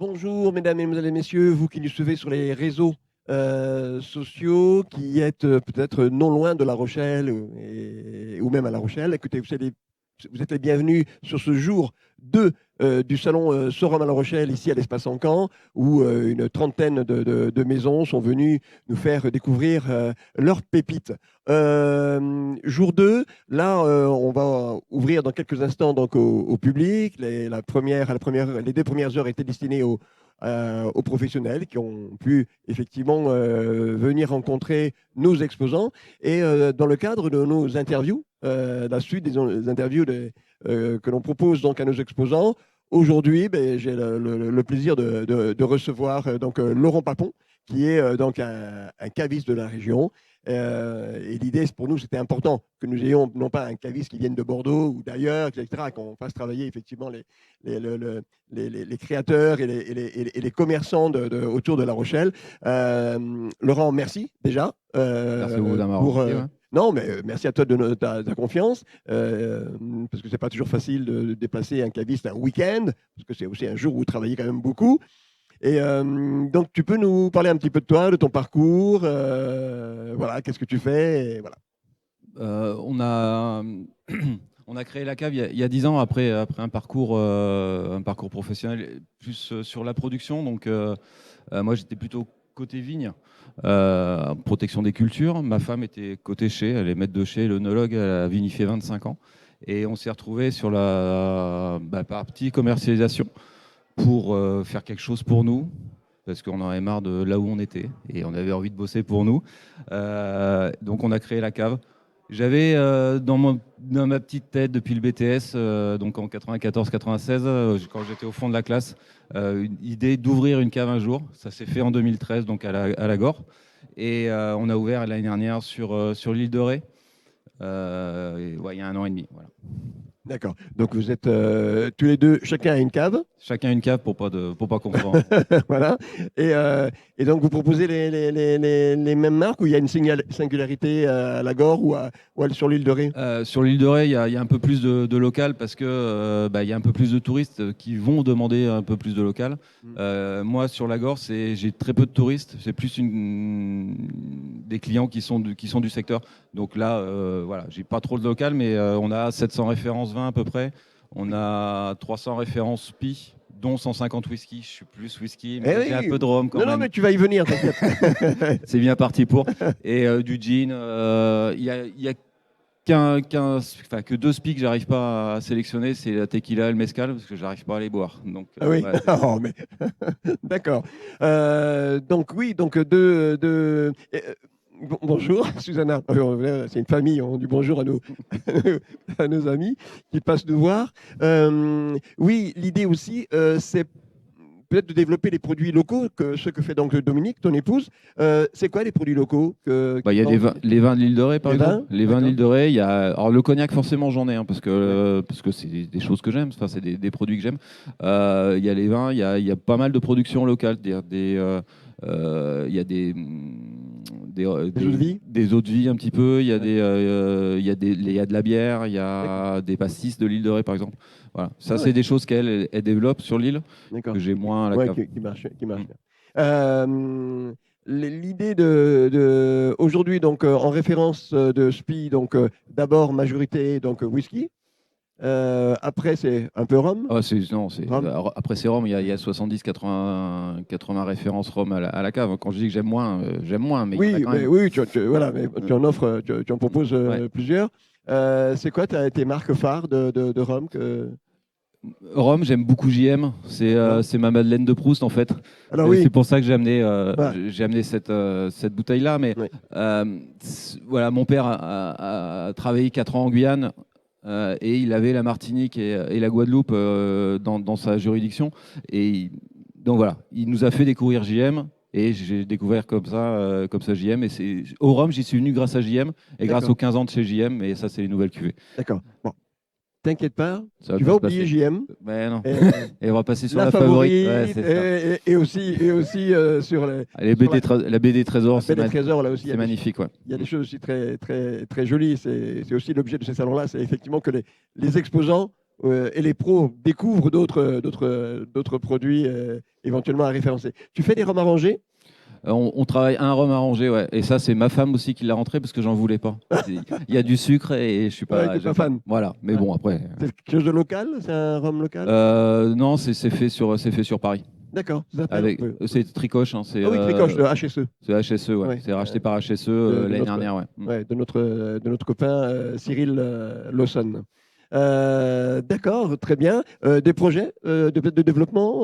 bonjour mesdames et messieurs, vous qui nous suivez sur les réseaux sociaux, qui êtes peut-être non loin de La Rochelle ou même à La Rochelle. Écoutez, vous êtes les bienvenus sur ce jour 2 du salon Sorum à La Rochelle, ici à l'Espace Encan, où une trentaine de maisons sont venues nous faire découvrir leurs pépites. Jour 2, là, on va ouvrir dans quelques instants donc, au public. Les 2 premières heures étaient destinées aux professionnels qui ont pu effectivement venir rencontrer nos exposants. Et dans le cadre de nos interviews, la suite des interviews que l'on propose donc à nos exposants, aujourd'hui, j'ai le plaisir de recevoir donc, Laurent Papon, qui est donc un caviste de la région. Et l'idée, pour nous, c'était important que nous ayons non pas un caviste qui vienne de Bordeaux ou d'ailleurs, etc., qu'on fasse travailler effectivement les créateurs et les commerçants autour de La Rochelle. Laurent, merci déjà. Merci à vous d'avoir invité, ouais. Non, mais merci à toi de ta confiance, parce que c'est pas toujours facile de déplacer un caviste un week-end, parce que c'est aussi un jour où vous travaillez quand même beaucoup. Et donc, tu peux nous parler un petit peu de toi, de ton parcours, voilà, qu'est-ce que tu fais, et voilà. On a créé la cave il y a 10 ans après un parcours professionnel plus sur la production. Donc, moi, j'étais plutôt côté vigne, protection des cultures. Ma femme était côté chai, elle est maître de chai, l'œnologue, elle a vinifié 25 ans. Et on s'est retrouvés sur la partie commercialisation pour faire quelque chose pour nous, parce qu'on en avait marre de là où on était et on avait envie de bosser pour nous. Donc on a créé la cave. J'avais dans ma petite tête depuis le BTS, donc en 94-96, quand j'étais au fond de la classe, une idée d'ouvrir une cave un jour. Ça s'est fait en 2013, donc à la Gore. Et on a ouvert l'année dernière sur l'île de Ré, il y a 1 an et demi. Voilà. D'accord. Donc vous êtes tous les deux, chacun a une cave. Chacun une cave pour pas confondre. Voilà. Et donc vous proposez les mêmes marques, ou il y a une singularité à la Gore ou sur l'île de Ré? Sur l'île de Ré, il y a un peu plus de local parce que il y a un peu plus de touristes qui vont demander un peu plus de local. Moi, sur la Gore, j'ai très peu de touristes. C'est plus des clients qui sont du secteur. Donc là, voilà, j'ai pas trop de local, mais on a 700 références vin à peu près. On a 300 références PI, dont 150 whisky. Je suis plus whisky, mais j'ai un peu de rhum quand même. Non, mais tu vas y venir, t'inquiète. C'est bien parti pour. Et du gin, il y a que 2 spies que j'arrive pas à sélectionner, c'est la tequila et le mezcal, parce que j'arrive pas à les boire. Donc, oui, ouais, oh, mais... d'accord. Donc oui, donc bonjour, Susanna. C'est une famille, on dit bonjour à nos amis qui passent nous voir. Oui, l'idée aussi, c'est peut-être de développer les produits locaux, ce que fait donc Dominique, ton épouse. C'est quoi les produits locaux il y a les vins de l'île de Ré, par exemple. Les vins de l'île de Ré, alors le cognac, forcément, j'en ai, parce que c'est des choses que j'aime, enfin, c'est des produits que j'aime. Il y a les vins, il y a pas mal de productions locales, il y a des eaux de vie un petit peu, il y a de la bière, il y a des pastis de l'île de Ré, par exemple. Voilà. Ça, c'est des choses qu'elle développe sur l'île, que j'ai moins à la cave. Qui marche bien. L'idée aujourd'hui, donc en référence de SPI, donc d'abord majorité donc whisky. Après, c'est un peu rhum. Après, c'est rhum. Il y a 70-80 références rhum à la cave. Quand je dis que j'aime moins, mais oui, tu en offres, tu en proposes plusieurs. C'est quoi tes marques phares de rhum Rhum, j'aime beaucoup JM. C'est ma Madeleine de Proust, en fait. Alors, oui. C'est pour ça que j'ai amené cette bouteille-là. Mais voilà, mon père a travaillé 4 ans en Guyane. Et il avait la Martinique et la Guadeloupe dans sa juridiction. Et donc voilà, il nous a fait découvrir JM. Et j'ai découvert comme ça JM. Et au rhum, j'y suis venu grâce à JM et grâce aux 15 ans de chez JM. Et ça, c'est les nouvelles cuvées. D'accord. Bon. T'inquiète pas, tu vas oublier JM. Mais non. Et on va passer sur la favorite. Ouais, et aussi sur la BD Trésor. La BD Trésor, là aussi. C'est magnifique. Il y a des choses aussi très, très, très jolies. C'est aussi l'objet de ces salons-là. C'est effectivement que les exposants et les pros découvrent d'autres produits éventuellement à référencer. Tu fais des rhums arrangés? On travaille un rhum arrangé, ouais. Et ça, c'est ma femme aussi qui l'a rentré parce que j'en voulais pas. Il y a du sucre et je suis Ouais, pas, t'es pas j'aime pas. fan. Voilà. Mais bon, après. C'est quelque chose de local? C'est un rhum local? Non, c'est fait sur Paris. D'accord. Ça s'appelle C'est Tricoche, hein, Ah oui, Tricoche, de HSE. c'est HSE, ouais. Ouais. C'est racheté par HSE De l'année notre- dernière, ouais. Ouais, de notre copain Cyril Lawson. D'accord, très bien. Des projets de développement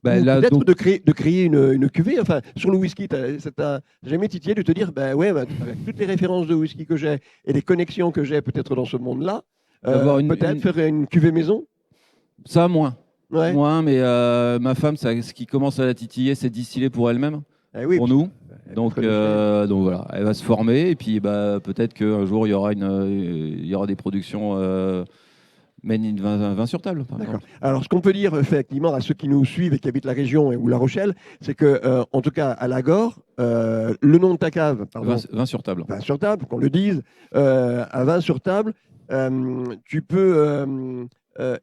Bah, ou là, peut-être donc, de créer une cuvée. Enfin, sur le whisky, ça t'a jamais titillé de te dire, ben ouais, bah, avec toutes les références de whisky que j'ai et les connexions que j'ai peut-être dans ce monde-là, d'avoir peut-être faire une cuvée maison? ça, moins. Ouais. Moins, mais ma femme, ce qui commence à la titiller, c'est distiller pour elle-même, Eh oui, pour nous. elle Donc, peut faire donc voilà, elle va se former et puis bah, peut-être qu'un jour il y aura il y aura des productions made in vin sur table, par D'accord. exemple. Alors, ce qu'on peut dire effectivement à ceux qui nous suivent et qui habitent la région ou La Rochelle, c'est que, en tout cas, à Lagor, le nom de ta cave, pardon, Vin sur table. vin sur table, qu'on le dise, à vin sur table, tu peux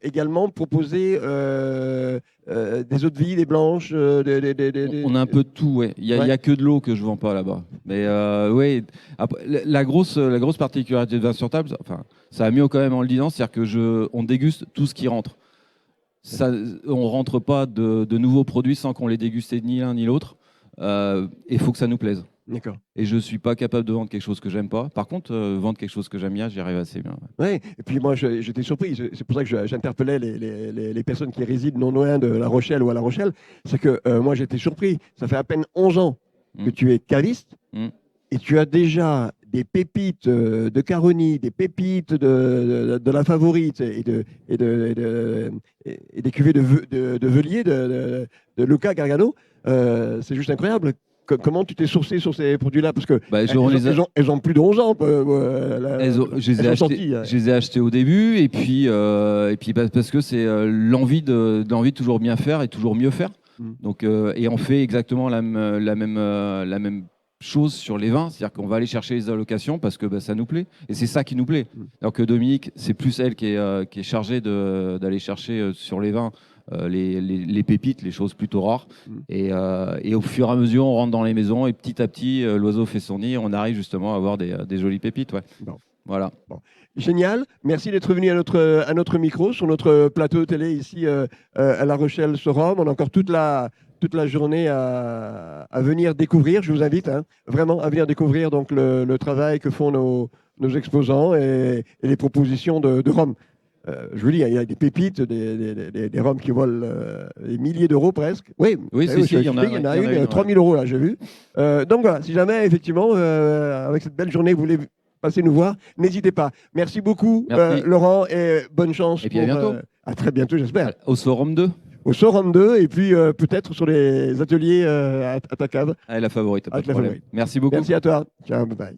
également proposer des eaux de vie, des blanches, On a un peu de tout, ouais. Il y a que de l'eau que je vends pas là-bas. Mais ouais, après, la grosse particularité de vin sur table, enfin, ça a mieux quand même en le disant, c'est-à-dire que on déguste tout ce qui rentre. Ça, on rentre pas de nouveaux produits sans qu'on les déguste ni l'un ni l'autre. Il faut que ça nous plaise. D'accord. Et je suis pas capable de vendre quelque chose que j'aime pas. Par contre, vendre quelque chose que j'aime bien, j'y arrive assez bien. Ouais. Et puis moi, j'étais surpris. C'est pour ça que j'interpellais les personnes qui résident non loin de La Rochelle ou à La Rochelle. C'est que moi, j'étais surpris. Ça fait à peine 11 ans que Mm. tu es caviste Mm. et tu as déjà des pépites de Caroni, des pépites de la Favorite et des cuvées de Velier, de Luca Gargano. C'est juste incroyable. Comment tu t'es sourcé sur ces produits-là? Parce que Bah, elles ont plus de 11 ans. Je les ai achetés au début et puis parce que c'est l'envie de toujours bien faire et toujours mieux faire. Mm. Donc et on fait exactement la même chose sur les vins, c'est-à-dire qu'on va aller chercher les allocations parce que bah, ça nous plaît et c'est ça qui nous plaît. Mm. Alors que Dominique, c'est plus elle qui est chargée d'aller chercher sur les vins les pépites, les choses plutôt rares. Mm. Et au fur et à mesure, on rentre dans les maisons et petit à petit, l'oiseau fait son nid. On arrive justement à avoir des jolies pépites. Ouais. Bon. Voilà. Bon. Génial. Merci d'être venu à notre micro, sur notre plateau télé ici à La Rochelle-sur-Rhône. On a encore toute la journée à venir découvrir. Je vous invite vraiment à venir découvrir donc, le travail que font nos exposants et les propositions de rhum. Je vous dis, il y a des pépites, des rhums qui valent des milliers d'euros presque. Oui, il y en a une, 3 000 euros là, j'ai vu. Donc voilà, si jamais, effectivement, avec cette belle journée, vous voulez passer nous voir, n'hésitez pas. Merci beaucoup, Laurent, et bonne chance. Et puis à bientôt. À très bientôt, j'espère. Au Sorum 2. Au Sorum 2, et puis peut-être sur les ateliers à ta cave. Avec la favorite, pas de Avec la problème. favorite. Merci beaucoup. Merci à toi. Ciao, bye bye.